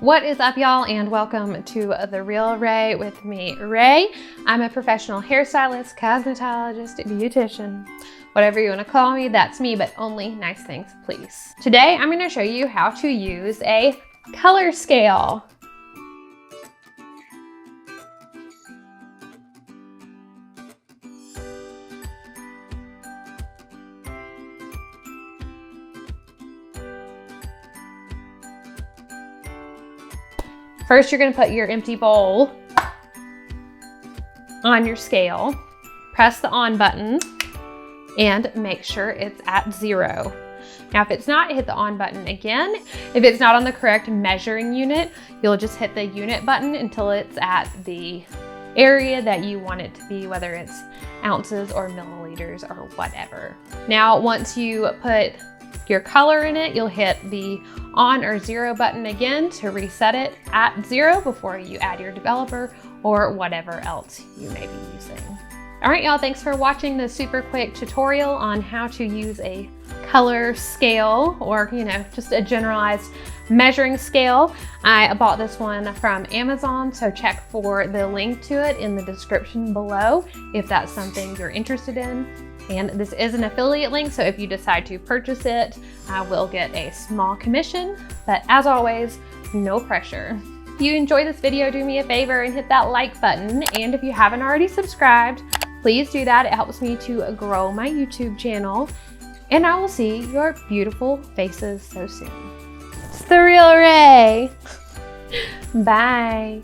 What is up, y'all, and welcome to The Real Ray with me, Ray. I'm a professional hairstylist, cosmetologist, beautician. Whatever you want to call me, that's me, but only nice things, please. Today, I'm going to show you how to use a color scale. First, you're going to put your empty bowl on your scale, press the on button, and make sure it's at 0. Now, if it's not, hit the on button again. If it's not on the correct measuring unit, you'll just hit the unit button until it's at the area that you want it to be, whether it's ounces or milliliters or whatever. Now, once you put your color in it, you'll hit the on or 0 button again to reset it at 0 before you add your developer or whatever else you may be using. All right, y'all, thanks for watching this super quick tutorial on how to use a color scale, or just a generalized measuring scale. I bought this one from Amazon, so check for the link to it in the description below if that's something you're interested in. And this is an affiliate link, so if you decide to purchase it, I will get a small commission, but as always, no pressure. If you enjoyed this video, do me a favor and hit that like button. And if you haven't already subscribed, please do that. It helps me to grow my YouTube channel. And I will see your beautiful faces so soon. It's The Real Ray. Bye.